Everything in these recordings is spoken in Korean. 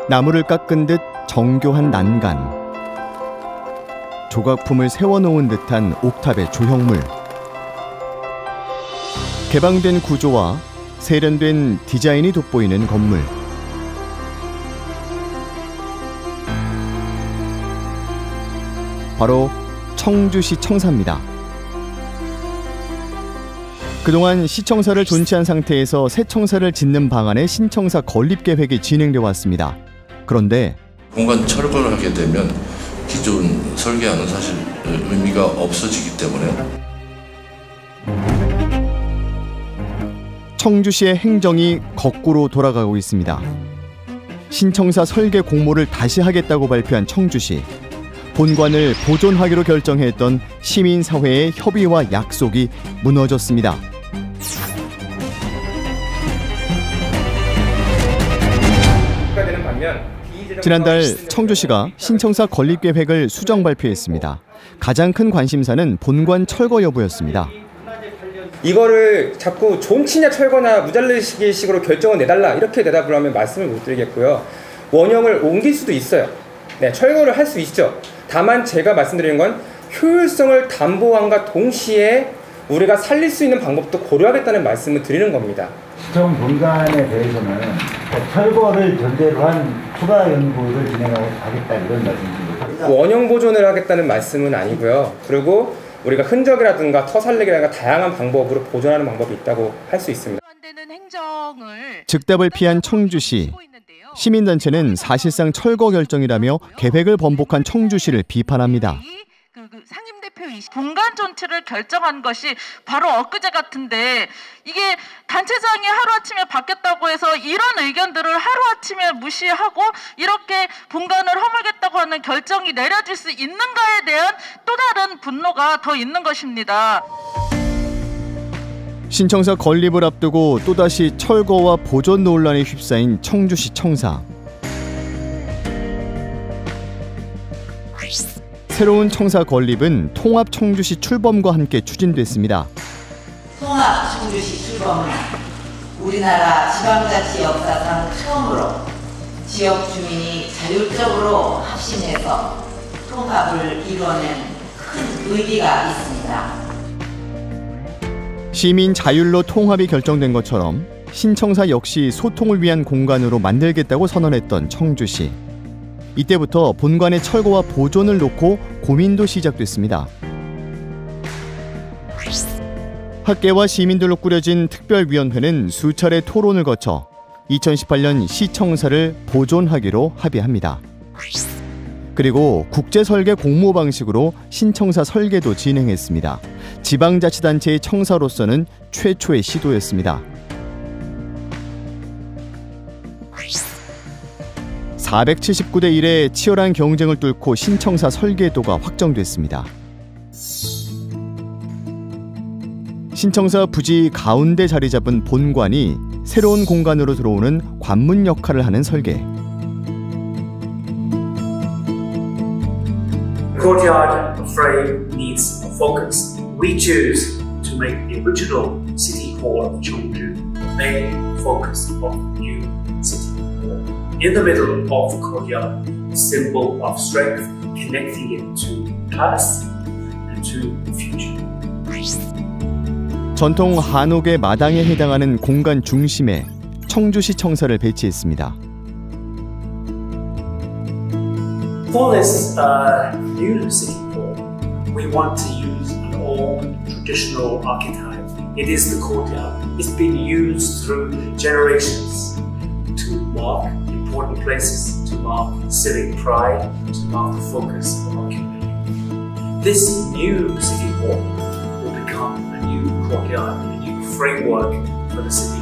나무를 깎은 듯 정교한 난간, 조각품을 세워놓은 듯한 옥탑의 조형물, 개방된 구조와 세련된 디자인이 돋보이는 건물. 바로 청주시 청사입니다. 그동안 시청사를 존치한 상태에서 새 청사를 짓는 방안의 신청사 건립 계획이 진행되어 왔습니다. 그런데 공간 철거를 하게 되면 기존 설계와는 사실 의미가 없어지기 때문에 청주시의 행정이 거꾸로 돌아가고 있습니다. 신청사 설계 공모를 다시 하겠다고 발표한 청주시. 본관을 보존하기로 결정했던 시민사회의 협의와 약속이 무너졌습니다. 지난달 청주시가 신청사 건립 계획을 수정 발표했습니다. 가장 큰 관심사는 본관 철거 여부였습니다. 이거를 자꾸 존치냐 철거나 무잘르기식으로 결정을 내달라 이렇게 대답을 하면 말씀을 못 드리겠고요. 원형을 옮길 수도 있어요. 네, 철거를 할 수 있죠. 다만 제가 말씀드리는 건 효율성을 담보함과 동시에 우리가 살릴 수 있는 방법도 고려하겠다는 말씀을 드리는 겁니다. 시청 본관에 대해서는 철거를 전제로 한 추가 연구를 진행하고 하겠다 이런 말씀입니다. 원형 보존을 하겠다는 말씀은 아니고요. 그리고 우리가 흔적이라든가 터살리기라든가 다양한 방법으로 보존하는 방법이 있다고 할 수 있습니다. 즉답을 피한 청주시. 시민단체는 사실상 철거 결정이라며 계획을 번복한 청주시를 비판합니다. 상임대표이시 본관 존치를 결정한 것이 바로 엊그제 같은데 이게 단체장이 하루아침에 바뀌었다고 해서 이런 의견들을 하루아침에 무시하고 이렇게 본관을 허물겠다고 하는 결정이 내려질 수 있는가에 대한 또 다른 분노가 더 있는 것입니다. 신청사 건립을 앞두고 또다시 철거와 보존 논란에 휩싸인 청주시 청사. 새로운 청사 건립은 통합 청주시 출범과 함께 추진됐습니다. 통합 청주시 출범은 우리나라 지방자치 역사상 처음으로 지역 주민이 자율적으로 합심해서 통합을 이뤄낸 큰 의미가 있습니다. 시민 자율로 통합이 결정된 것처럼 신청사 역시 소통을 위한 공간으로 만들겠다고 선언했던 청주시. 이때부터 본관의 철거와 보존을 놓고 고민도 시작됐습니다. 학계와 시민들로 꾸려진 특별위원회는 수차례 토론을 거쳐 2018년 시청사를 보존하기로 합의합니다. 그리고 국제설계 공모 방식으로 신청사 설계도 진행했습니다. 지방자치단체의 청사로서는 최초의 시도였습니다. 479대 1의 치열한 경쟁을 뚫고 신청사 설계도가 확정됐습니다. 신청사 부지 가운데 자리 잡은 본관이 새로운 공간으로 들어오는 관문 역할을 하는 설계. The courtyard frame needs a focus. We choose to make the original city hall of Cheongju main focus of the new city hall. In the middle of the courtyard, a symbol of strength connecting it to past and to the future. 전통 한옥의 마당에 해당하는 공간 중심에 청주시 청사를 배치했습니다. For this new city hall, we want to use an old traditional archetype. It is the courtyard. It's been used through generations to mark important places, to mark civic pride, to mark the focus of our community. This new city hall will become a new courtyard, a new framework for the city.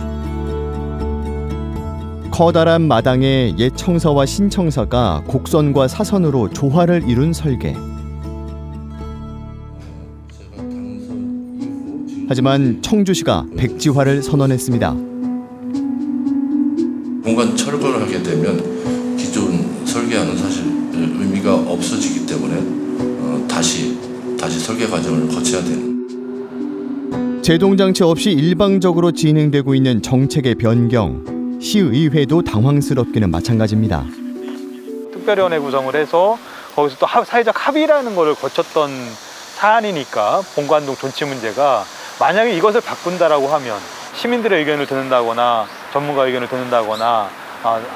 커다란 마당에 옛 청사와 신청사가 곡선과 사선으로 조화를 이룬 설계. 하지만 청주시가 백지화를 선언했습니다. 공간 철거를 하게 되면 기존 설계와는 사실 의미가 없어지기 때문에 다시 설계 과정을 거쳐야 되는. 제동장치 없이 일방적으로 진행되고 있는 정책의 변경. 시의회도 당황스럽기는 마찬가지입니다. 특별위원회 구성을 해서 거기서 또 사회적 합의라는 거를 거쳤던 사안이니까 본관동 존치 문제가 만약에 이것을 바꾼다라고 하면 시민들의 의견을 듣는다거나 전문가 의견을 듣는다거나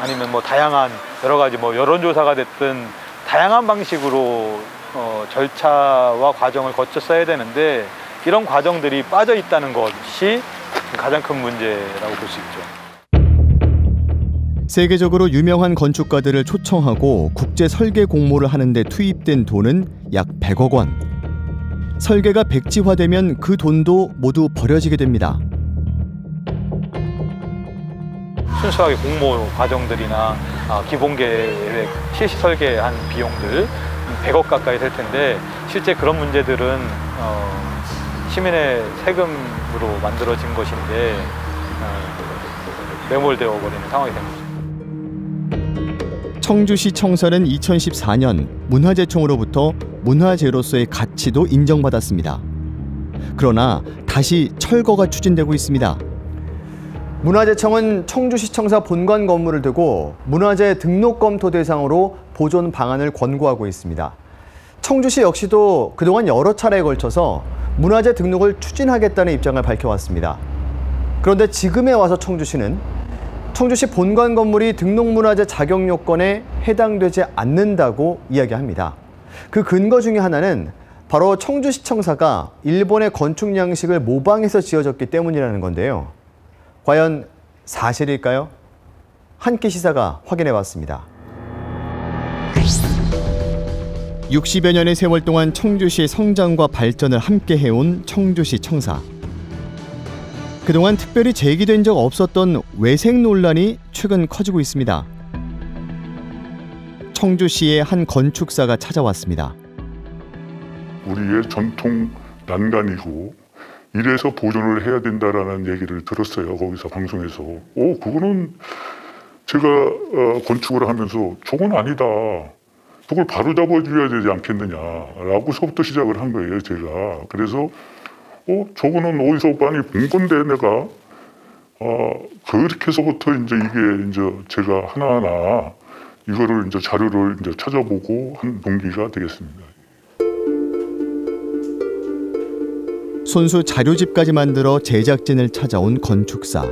아니면 뭐 다양한 여러 가지 뭐 여론조사가 됐든 다양한 방식으로 절차와 과정을 거쳤어야 되는데 이런 과정들이 빠져 있다는 것이 가장 큰 문제라고 볼 수 있죠. 세계적으로 유명한 건축가들을 초청하고 국제 설계 공모를 하는데 투입된 돈은 약 100억 원. 설계가 백지화되면 그 돈도 모두 버려지게 됩니다. 순수하게 공모 과정들이나 기본 계획, 실시 설계한 비용들 100억 가까이 될 텐데 실제 그런 문제들은 시민의 세금으로 만들어진 것인데 매몰되어 버리는 상황이 된 거죠. 청주시 청사는 2014년 문화재청으로부터 문화재로서의 가치도 인정받았습니다. 그러나 다시 철거가 추진되고 있습니다. 문화재청은 청주시 청사 본관 건물을 두고 문화재 등록 검토 대상으로 보존 방안을 권고하고 있습니다. 청주시 역시도 그동안 여러 차례에 걸쳐서 문화재 등록을 추진하겠다는 입장을 밝혀왔습니다. 그런데 지금에 와서 청주시는 청주시 본관 건물이 등록문화재 자격 요건에 해당되지 않는다고 이야기합니다. 그 근거 중에 하나는 바로 청주시 청사가 일본의 건축 양식을 모방해서 지어졌기 때문이라는 건데요. 과연 사실일까요? 한 끼 시사가 확인해봤습니다. 60여 년의 세월 동안 청주시의 성장과 발전을 함께 해온 청주시 청사. 그동안 특별히 제기된 적 없었던 외생 논란이 최근 커지고 있습니다. 청주시의 한 건축사가 찾아왔습니다. 우리의 전통 난간이고 이래서 보존을 해야 된다라는 얘기를 들었어요. 거기서 방송에서. 그거는 제가 건축을 하면서 저건 아니다. 그걸 바로 잡아줘야 되지 않겠느냐라고서부터 시작을 한 거예요, 제가. 그래서 저거는 어디서 많이 본 건데 내가 그렇게 해서부터 이제 이게 제가 하나하나 이거를 이제 자료를 이제 찾아보고 한 동기가 되겠습니다. 손수 자료집까지 만들어 제작진을 찾아온 건축사.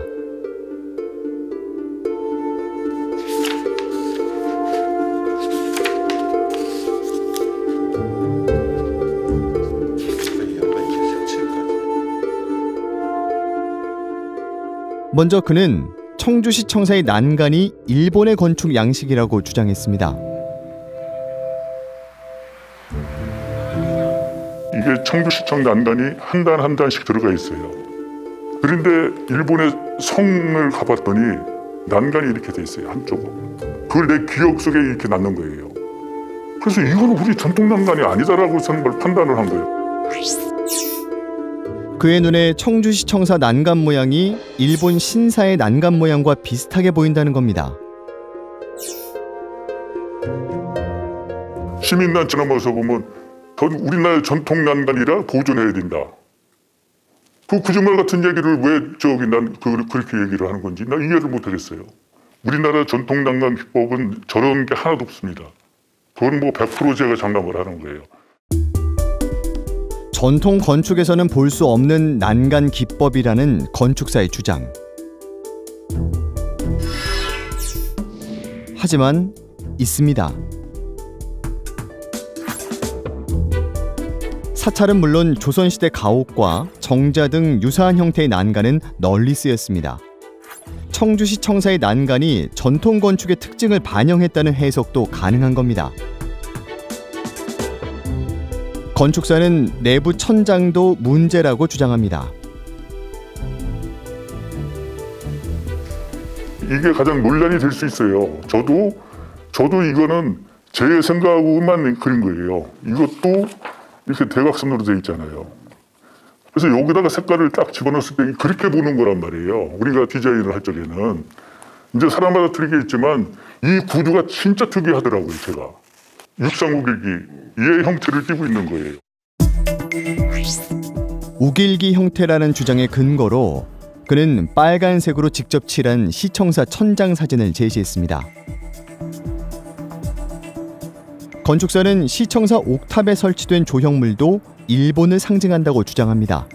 먼저 그는 청주시 청사의 난간이 일본의 건축 양식이라고 주장했습니다. 이게 청주시청 난간이 한 단 한 단씩 들어가 있어요. 그런데 일본의 성을 가봤더니 난간이 이렇게 돼 있어요, 한쪽으로. 그걸 내 기억 속에 이렇게 남는 거예요. 그래서 이건 우리 전통 난간이 아니다라고 저는 판단을 한 거예요. 그의 눈에 청주시 청사 난간 모양이 일본 신사의 난간 모양과 비슷하게 보인다는 겁니다. 시민단체나 모여서 보면 우리나라의 전통 난간이라 보존해야 된다. 그 거짓말 같은 얘기를 왜 난 그렇게 얘기를 하는 건지 나 이해를 못 하겠어요. 우리나라 전통 난간 기법은 저런 게 하나도 없습니다. 그건 뭐 100% 제가 장담을 하는 거예요. 전통 건축에서는 볼 수 없는 난간 기법이라는 건축사의 주장. 하지만 있습니다. 사찰은 물론 조선시대 가옥과 정자 등 유사한 형태의 난간은 널리 쓰였습니다. 청주시 청사의 난간이 전통 건축의 특징을 반영했다는 해석도 가능한 겁니다. 건축사는 내부 천장도 문제라고 주장합니다. 이게 가장 논란이 될 수 있어요. 저도 이거는 제 생각으로만 그린 거예요. 이것도 이렇게 대각선으로 돼 있잖아요. 그래서 여기다가 색깔을 딱 집어넣었을 때 그렇게 보는 거란 말이에요. 우리가 디자인을 할 적에는. 이제 사람마다 틀리겠지만 이 구두가 진짜 특이하더라고요, 제가. 육상우길기, 이의 형태를 띠고 있는 거예요. 우길기 형태라는 주장의 근거로 그는 빨간색으로 직접 칠한 시청사 천장 사진을 제시했습니다. 건축사는 시청사 옥탑에 설치된 조형물도 일본을 상징한다고 주장합니다.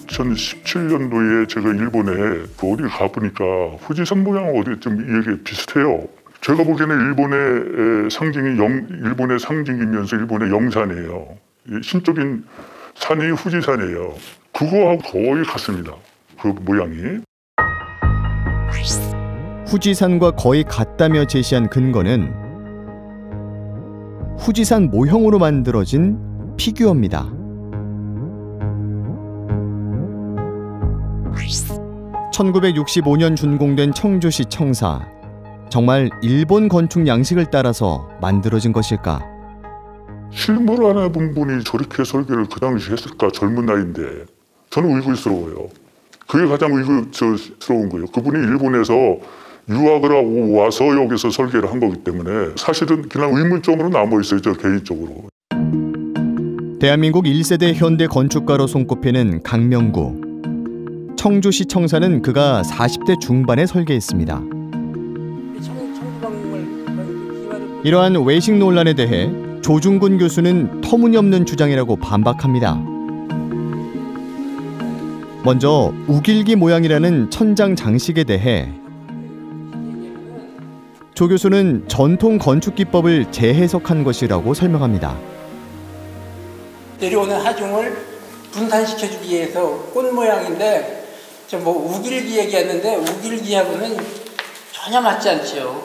2017년도에 제가 일본에 어디 가보니까 후지산 모양 어디 좀 이게 비슷해요. 제가 보기에는 일본의 상징이면서 일본의 영산이에요. 신적인 산이 후지산이에요. 그거하고 거의 같습니다. 그 모양이. 후지산과 거의 같다며 제시한 근거는 후지산 모형으로 만들어진 피규어입니다. (1965년) 준공된 청주시 청사. 정말 일본 건축 양식을 따라서 만들어진 것일까? 실물 하나 본 분이 저렇게 설계를 그 당시 했을까? 젊은 나이인데. 저는 의구스러워요. 그게 가장 의구스러운 거예요. 그분이 일본에서 유학을 하고 와서 여기서 설계를 한 거기 때문에 사실은 그냥 의문점으로 남아있어요. 저 개인적으로. 대한민국 1세대 현대 건축가로 손꼽히는 강명구. 청주시 청사는 그가 40대 중반에 설계했습니다. 이러한 외식 논란에 대해 조중근 교수는 터무니없는 주장이라고 반박합니다. 먼저 우길기 모양이라는 천장 장식에 대해 조 교수는 전통 건축 기법을 재해석한 것이라고 설명합니다. 내려오는 하중을 분산시켜주기 위해서 꽃 모양인데 우길기 얘기했는데 우길기하고는 전혀 맞지 않죠.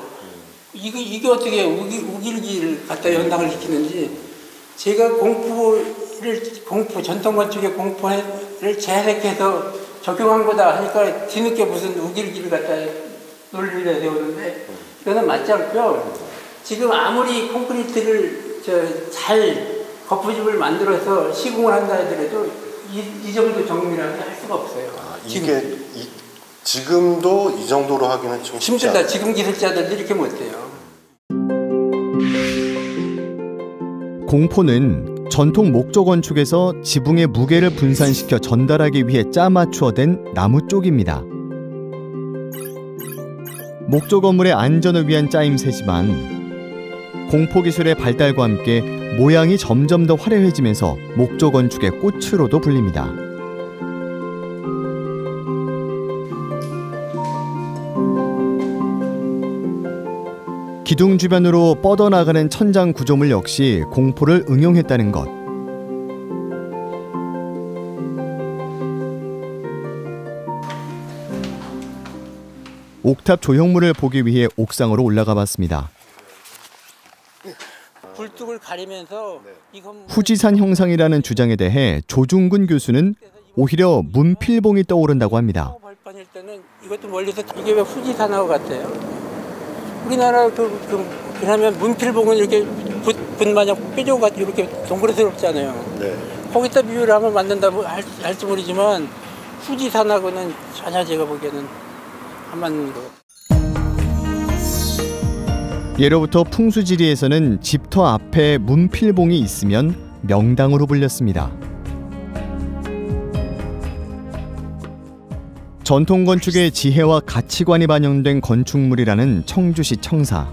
이게 어떻게 우길기를 갖다 연상을 시키는지 제가 전통 건축의 공포를 재해석해서 적용한 거다 하니까 뒤늦게 무슨 우길기를 갖다 논리를 세우는데 그거는 맞지 않고요. 지금 아무리 콘크리트를 잘 거푸집을 만들어서 시공을 한다 하더라도 이 정도 정밀하게 할 수가 없어요. 지금도 이 정도로 하기는 좀 힘들다. 지금 기술자들도 이렇게 못해요. 공포는 전통 목조 건축에서 지붕의 무게를 분산시켜 전달하기 위해 짜맞추어된 나무 쪽입니다. 목조 건물의 안전을 위한 짜임새지만 공포 기술의 발달과 함께 모양이 점점 더 화려해지면서 목조 건축의 꽃으로도 불립니다. 기둥 주변으로 뻗어나가는 천장 구조물 역시 공포를 응용했다는 것. 옥탑 조형물을 보기 위해 옥상으로 올라가 봤습니다. 굴뚝을 가리면서 후지산 형상이라는 주장에 대해 조중근 교수는 오히려 문필봉이 떠오른다고 합니다. 벌판일 때는 이것도 멀리서 이게 왜 후지산하고 같아요? 우리나라 그러면 문필봉은 이렇게 붓 마냥 뾰족하고 이렇게 동그랗잖아요. 네. 거기다 비유를 하면 맞는다고 할지 모르지만 후지산하고는 전혀 제가 보기에는 안 맞는 거. 예로부터 풍수지리에서는 집터 앞에 문필봉이 있으면 명당으로 불렸습니다. 전통 건축의 지혜와 가치관이 반영된 건축물이라는 청주시 청사.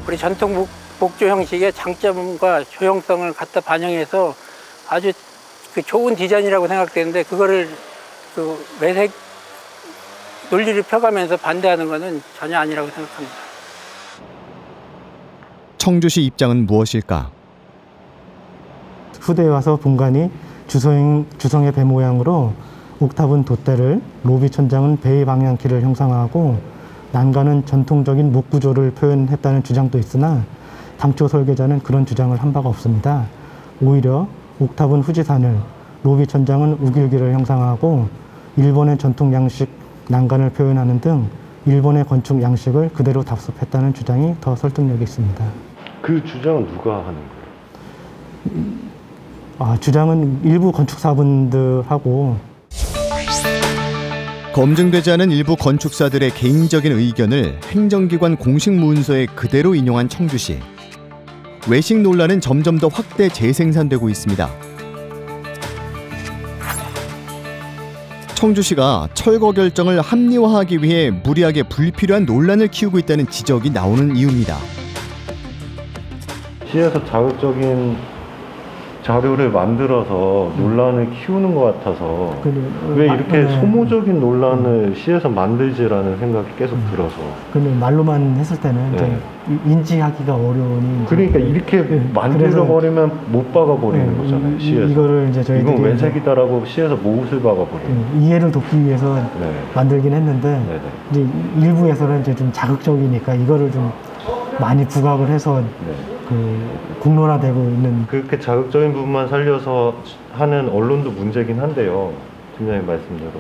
우리 전통 목조 형식의 장점과 조형성을 갖다 반영해서 아주 좋은 디자인이라고 생각되는데 그거를 외색 논리를 펴가면서 반대하는 것은 전혀 아니라고 생각합니다. 청주시 입장은 무엇일까? 후대에 와서 본관이 주성의 배 모양으로 옥탑은 돛대를, 로비 천장은 배의 방향키를 형상화하고 난간은 전통적인 목구조를 표현했다는 주장도 있으나 당초 설계자는 그런 주장을 한 바가 없습니다. 오히려 옥탑은 후지산을, 로비 천장은 우길기를 형상화하고 일본의 전통 양식 난간을 표현하는 등 일본의 건축 양식을 그대로 답습했다는 주장이 더 설득력이 있습니다. 그 주장은 누가 하는 거예요? 주장은 일부 건축사분들하고 검증되지 않은 일부 건축사들의 개인적인 의견을 행정기관 공식 문서에 그대로 인용한 청주시. 외식 논란은 점점 더 확대 재생산되고 있습니다. 청주시가 철거 결정을 합리화하기 위해 무리하게 불필요한 논란을 키우고 있다는 지적이 나오는 이유입니다. 시에서 자극적인 자료를 만들어서 논란을 키우는 것 같아서 왜 이렇게 소모적인 논란을 시에서 만들지라는 생각이 계속 들어서. 근데 말로만 했을 때는 이제 인지하기가 어려우니. 그러니까 이렇게 만들어버리면 못 박아버리는 거잖아요. 시에서. 이거를 이제 저희들이 이건 외색이다라고 시에서 못을 박아버리는. 이해를 돕기 위해서 만들긴 했는데 이제 일부에서는 이제 좀 자극적이니까 이거를 좀 많이 부각을 해서 공론화되고 있는. 그렇게 자극적인 부분만 살려서 하는 언론도 문제긴 한데요, 팀장님 말씀대로.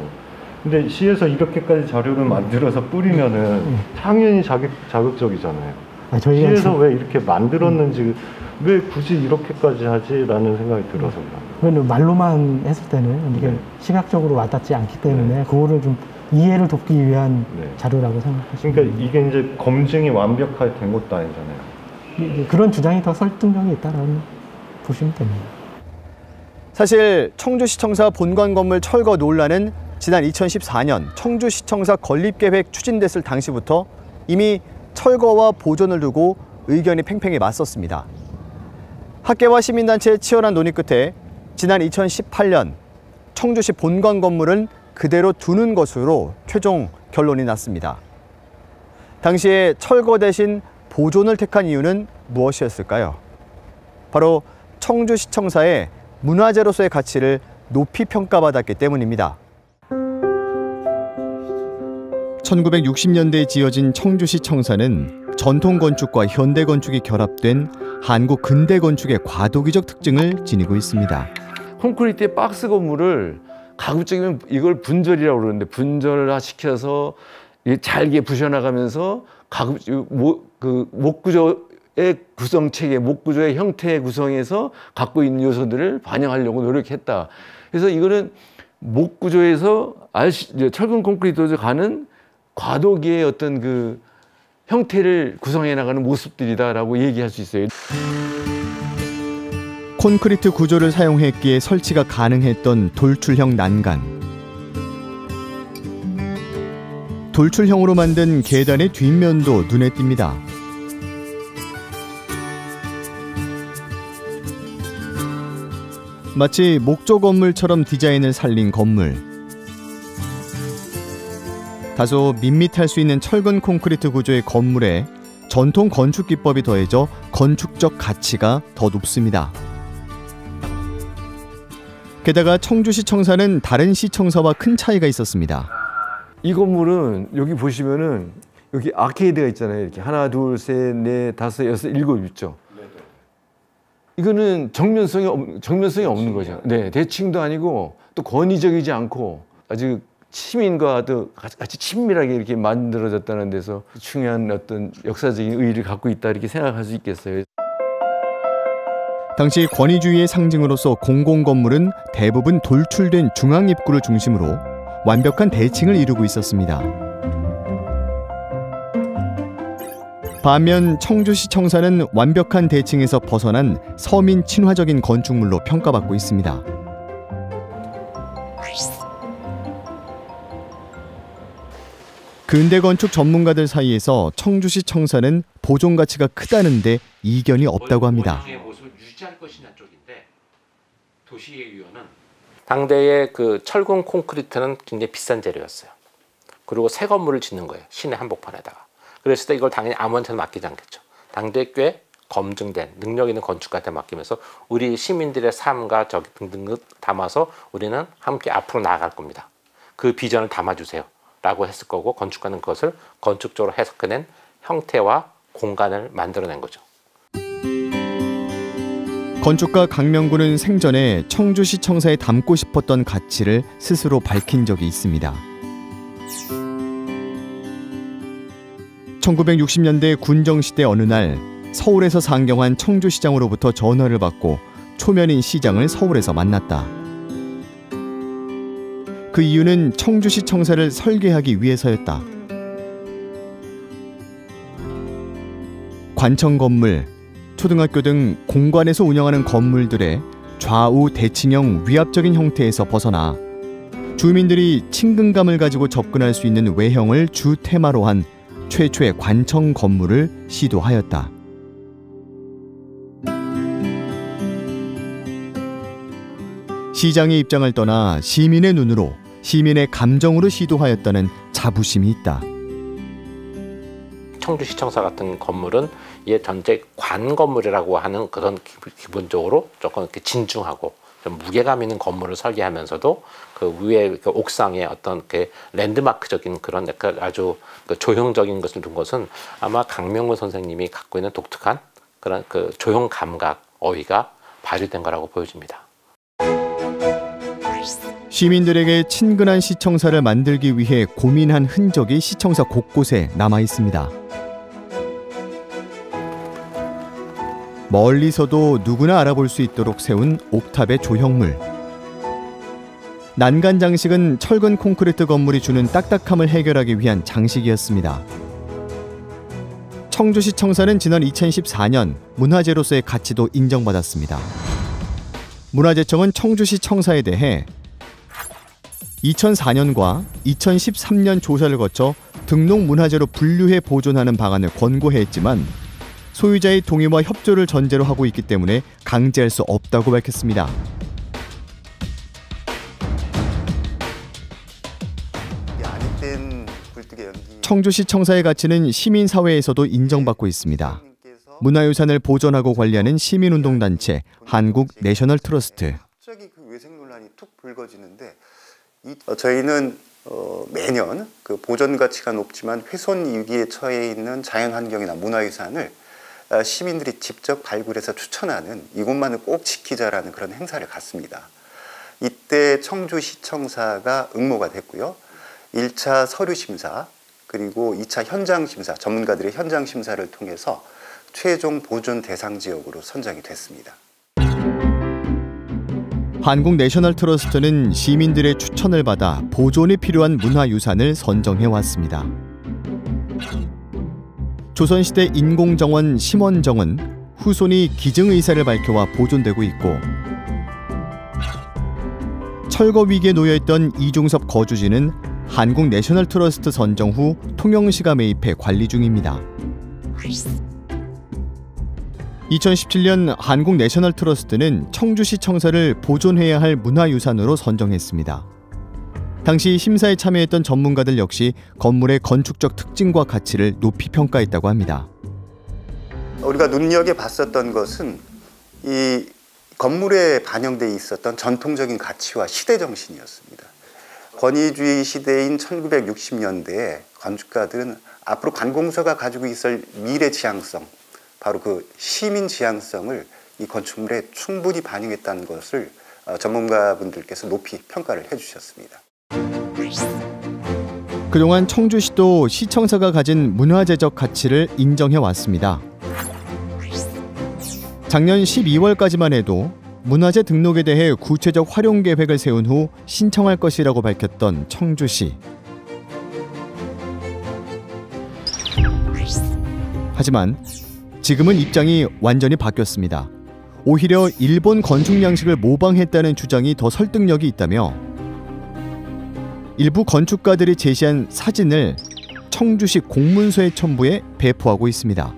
근데 시에서 이렇게까지 자료를 만들어서 뿌리면은 당연히 자극적이잖아요. 시에서 왜 이렇게 만들었는지, 왜 굳이 이렇게까지 하지라는 생각이 들어서. 그런데 말로만 했을 때는 이게 시각적으로 와닿지 않기 때문에 그거를 좀 이해를 돕기 위한 자료라고 생각하시면. 그러니까 이게 이제 검증이 완벽하게 된 것도 아니잖아요. 그런 주장이 더 설득력이 있다라고 보시면 됩니다. 사실 청주시청사 본관 건물 철거 논란은 지난 2014년 청주시청사 건립계획 추진됐을 당시부터 이미 철거와 보존을 두고 의견이 팽팽히 맞섰습니다. 학계와 시민단체의 치열한 논의 끝에 지난 2018년 청주시 본관 건물은 그대로 두는 것으로 최종 결론이 났습니다. 당시에 철거 대신 보존을 택한 이유는 무엇이었을까요? 바로 청주시청사의 문화재로서의 가치를 높이 평가받았기 때문입니다. 1960년대에 지어진 청주시청사는 전통 건축과 현대 건축이 결합된 한국 근대 건축의 과도기적 특징을 지니고 있습니다. 콘크리트의 박스 건물을 가급적이면 이걸 분절이라고 그러는데 분절화시켜서 잘게 부셔나가면서 목구조의 구성체계, 목구조의 형태의 구성에서 갖고 있는 요소들을 반영하려고 노력했다. 그래서 이거는 목구조에서 철근 콘크리트로 가는 과도기의 어떤 그 형태를 구성해 나가는 모습들이다라고 얘기할 수 있어요. 콘크리트 구조를 사용했기에 설치가 가능했던 돌출형 난간. 돌출형으로 만든 계단의 뒷면도 눈에 띕니다. 마치 목조 건물처럼 디자인을 살린 건물. 다소 밋밋할 수 있는 철근 콘크리트 구조의 건물에 전통 건축 기법이 더해져 건축적 가치가 더 높습니다. 게다가 청주시청사는 다른 시청사와 큰 차이가 있었습니다. 이 건물은 여기 보시면은 여기 아케이드가 있잖아요. 이렇게 하나, 둘, 셋, 넷, 다섯, 여섯, 일곱 있죠. 이거는 정면성이 없는 거죠. 네, 대칭도 아니고 또 권위적이지 않고 아주 시민과도 같이 친밀하게 이렇게 만들어졌다는 데서 중요한 어떤 역사적인 의의를 갖고 있다 이렇게 생각할 수 있겠어요. 당시 권위주의의 상징으로서 공공건물은 대부분 돌출된 중앙 입구를 중심으로 완벽한 대칭을 이루고 있었습니다. 반면 청주시청사는 완벽한 대칭에서 벗어난 서민 친화적인 건축물로 평가받고 있습니다. 근대 건축 전문가들 사이에서 청주시청사는 보존 가치가 크다는데 이견이 없다고 합니다. 유지할 것이냐 쪽인데 도시계획위원은 당대의 그 철근 콘크리트는 굉장히 비싼 재료였어요. 그리고 새 건물을 짓는 거예요. 시내 한복판에다가. 그랬을 때 이걸 당연히 아무한테나 맡기지 않겠죠. 당대에 꽤 검증된 능력 있는 건축가한테 맡기면서 우리 시민들의 삶과 등등을 담아서 우리는 함께 앞으로 나아갈 겁니다. 그 비전을 담아주세요. 라고 했을 거고 건축가는 그것을 건축적으로 해석해낸 형태와 공간을 만들어낸 거죠. 건축가 강명구는 생전에 청주시청사에 담고 싶었던 가치를 스스로 밝힌 적이 있습니다. 1960년대 군정시대 어느 날 서울에서 상경한 청주시장으로부터 전화를 받고 초면인 시장을 서울에서 만났다. 그 이유는 청주시청사를 설계하기 위해서였다. 관청 건물, 초등학교 등 공관에서 운영하는 건물들의 좌우 대칭형 위압적인 형태에서 벗어나 주민들이 친근감을 가지고 접근할 수 있는 외형을 주 테마로 한 최초의 관청 건물을 시도하였다. 시장의 입장을 떠나 시민의 눈으로, 시민의 감정으로 시도하였다는 자부심이 있다. 청주시청사 같은 건물은 전제 관 건물이라고 하는 그런 기본적으로 조금 이렇게 진중하고 좀 무게감 있는 건물을 설계하면서도 그 위에 그 옥상에 어떤 그 랜드마크적인 그런 약간 아주 그 조형적인 것을 둔 것은 아마 강명구 선생님이 갖고 있는 독특한 그런 그 조형 감각, 어휘가 발휘된 거라고 보여집니다. 시민들에게 친근한 시청사를 만들기 위해 고민한 흔적이 시청사 곳곳에 남아 있습니다. 멀리서도 누구나 알아볼 수 있도록 세운 옥탑의 조형물. 난간 장식은 철근 콘크리트 건물이 주는 딱딱함을 해결하기 위한 장식이었습니다. 청주시청사는 지난 2014년 문화재로서의 가치도 인정받았습니다. 문화재청은 청주시청사에 대해 2004년과 2013년 조사를 거쳐 등록문화재로 분류해 보존하는 방안을 권고했지만 소유자의 동의와 협조를 전제로 하고 있기 때문에 강제할 수 없다고 밝혔습니다. 청주시청사의 가치는 시민사회에서도 인정받고 있습니다. 문화유산을 보존하고 관리하는 시민운동단체 한국내셔널트러스트. 갑자기 그 외생 논란이 툭 불거지는데 저희는 매년 그 보존 가치가 높지만 훼손 위기에 처해 있는 자연환경이나 문화유산을 시민들이 직접 발굴해서 추천하는 이곳만을 꼭 지키자라는 그런 행사를 갖습니다. 이때 청주시청사가 응모가 됐고요. 1차 서류 심사 그리고 2차 현장 심사, 전문가들의 현장 심사를 통해서 최종 보존 대상 지역으로 선정이 됐습니다. 한국내셔널트러스트는 시민들의 추천을 받아 보존이 필요한 문화유산을 선정해왔습니다. 조선시대 인공정원 심원정은 후손이 기증의사를 밝혀와 보존되고 있고, 철거 위기에 놓여있던 이중섭 거주지는 한국내셔널트러스트 선정 후 통영시가 매입해 관리 중입니다. 2017년 한국내셔널트러스트는 청주시청사를 보존해야 할 문화유산으로 선정했습니다. 당시 심사에 참여했던 전문가들 역시 건물의 건축적 특징과 가치를 높이 평가했다고 합니다. 우리가 눈여겨봤었던 것은 이 건물에 반영돼 있었던 전통적인 가치와 시대 정신이었습니다. 권위주의 시대인 1960년대에 건축가들은 앞으로 관공서가 가지고 있을 미래 지향성, 바로 그 시민 지향성을 이 건축물에 충분히 반영했다는 것을 전문가분들께서 높이 평가를 해주셨습니다. 그동안 청주시도 시청사가 가진 문화재적 가치를 인정해왔습니다. 작년 12월까지만 해도 문화재 등록에 대해 구체적 활용 계획을 세운 후 신청할 것이라고 밝혔던 청주시. 하지만 지금은 입장이 완전히 바뀌었습니다. 오히려 일본 건축 양식을 모방했다는 주장이 더 설득력이 있다며 일부 건축가들이 제시한 사진을 청주시 공문서에 첨부해 배포하고 있습니다.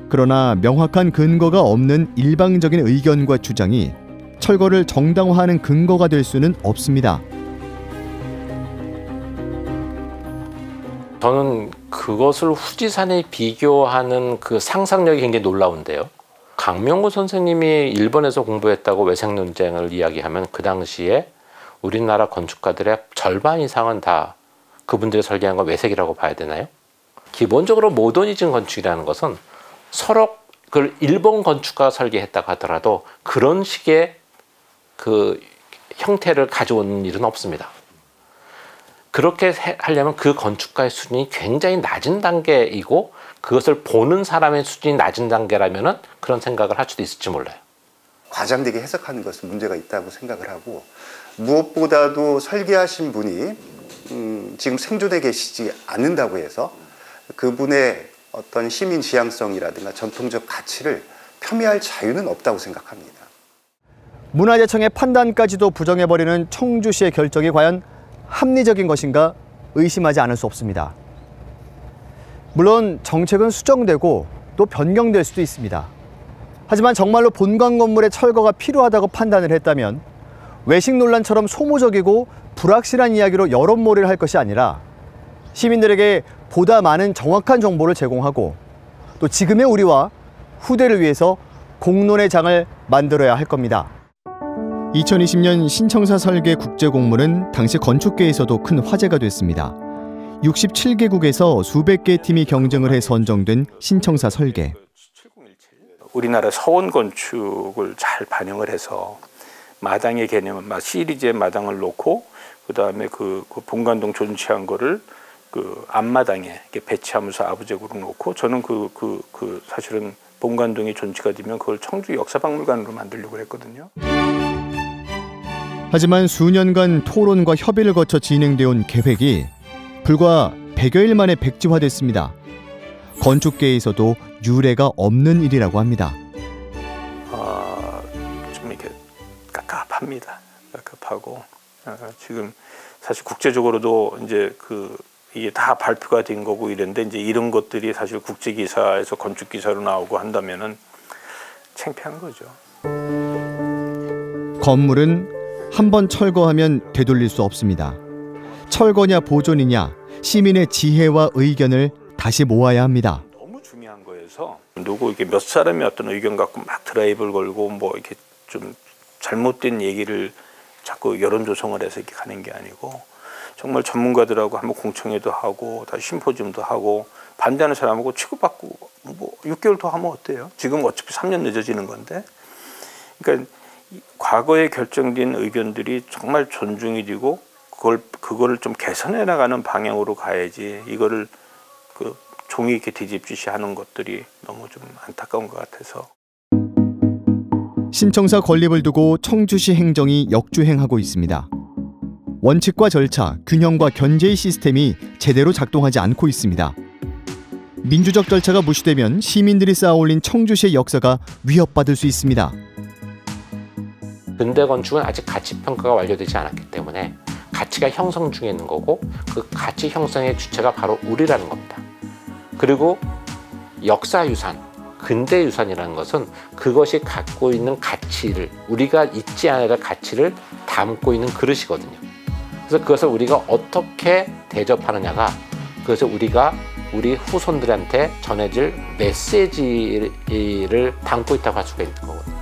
그러나 명확한 근거가 없는 일방적인 의견과 주장이 철거를 정당화하는 근거가 될 수는 없습니다. 저는 그것을 후지산에 비교하는 그 상상력이 굉장히 놀라운데요. 강명구 선생님이 일본에서 공부했다고 외색 논쟁을 이야기하면 그 당시에 우리나라 건축가들의 절반 이상은 다 그분들이 설계한 건 외색이라고 봐야 되나요? 기본적으로 모더니즘 건축이라는 것은 서로 그걸 일본 건축가가 설계했다고 하더라도 그런 식의 그 형태를 가져온 일은 없습니다. 그렇게 하려면 그 건축가의 수준이 굉장히 낮은 단계이고 그것을 보는 사람의 수준이 낮은 단계라면 그런 생각을 할 수도 있을지 몰라요. 과장되게 해석하는 것은 문제가 있다고 생각을 하고, 무엇보다도 설계하신 분이 지금 생존해 계시지 않는다고 해서 그분의 어떤 시민 지향성이라든가 전통적 가치를 폄훼할 자유는 없다고 생각합니다. 문화재청의 판단까지도 부정해버리는 청주시의 결정이 과연 합리적인 것인가 의심하지 않을 수 없습니다. 물론 정책은 수정되고 또 변경될 수도 있습니다. 하지만 정말로 본관 건물의 철거가 필요하다고 판단을 했다면 외식 논란처럼 소모적이고 불확실한 이야기로 여론몰이를 할 것이 아니라 시민들에게 보다 많은 정확한 정보를 제공하고 또 지금의 우리와 후대를 위해서 공론의 장을 만들어야 할 겁니다. 2020년 신청사 설계 국제공모는 당시 건축계에서도 큰 화제가 됐습니다. 67개국에서 수백 개 팀이 경쟁을 해 선정된 신청사 설계. 우리나라 서원 건축을 잘 반영을 해서 마당의 개념은 시리즈의 마당을 놓고 그다음에 그 본관동 존치한 거를 그 앞마당에 이렇게 배치하면서 아부제구로 놓고 저는 사실은 본관동이 존치가 되면 그걸 청주 역사박물관으로 만들려고 했거든요. 하지만 수년간 토론과 협의를 거쳐 진행되어 온 계획이 불과 100여일 만에 백지화됐습니다. 건축계에서도 유례가 없는 일이라고 합니다. 좀 이렇게 깝깝합니다. 깝깝하고 지금 사실 국제적으로도 이제 이게 다 발표가 된 거고 이런데 이제 이런 것들이 사실 국제 기사에서 건축 기사로 나오고 한다면은 창피한 거죠. 건물은 한번 철거하면 되돌릴 수 없습니다. 철거냐 보존이냐 시민의 지혜와 의견을 다시 모아야 합니다. 너무 중요한 거여서 누구 이렇게 몇 사람이 어떤 의견 갖고 막 드라이브를 걸고 뭐 이렇게 좀 잘못된 얘기를 자꾸 여론 조성을 해서 이렇게 가는 게 아니고 정말 전문가들하고 한번 공청회도 하고 다시 심포지움도 하고 반대하는 사람하고 치고받고 뭐 6개월 더 하면 어때요? 지금 어차피 3년 늦어지는 건데. 그러니까 과거에 결정된 의견들이 정말 존중이 되고 그거를 좀 개선해 나가는 방향으로 가야지 이거를 종이 이렇게 뒤집듯이 하는 것들이 너무 좀 안타까운 것 같아서. 신청사 건립을 두고 청주시 행정이 역주행하고 있습니다. 원칙과 절차, 균형과 견제의 시스템이 제대로 작동하지 않고 있습니다. 민주적 절차가 무시되면 시민들이 쌓아올린 청주시의 역사가 위협받을 수 있습니다. 근대 건축은 아직 가치 평가가 완료되지 않았기 때문에 가치가 형성 중에 있는 거고 그 가치 형성의 주체가 바로 우리라는 겁니다. 그리고 역사유산, 근대유산이라는 것은 그것이 갖고 있는 가치를 우리가 잊지 않아야 할 가치를 담고 있는 그릇이거든요. 그래서 그것을 우리가 어떻게 대접하느냐가 그것을 우리가 우리 후손들한테 전해질 메시지를 담고 있다고 할 수가 있는 거거든요.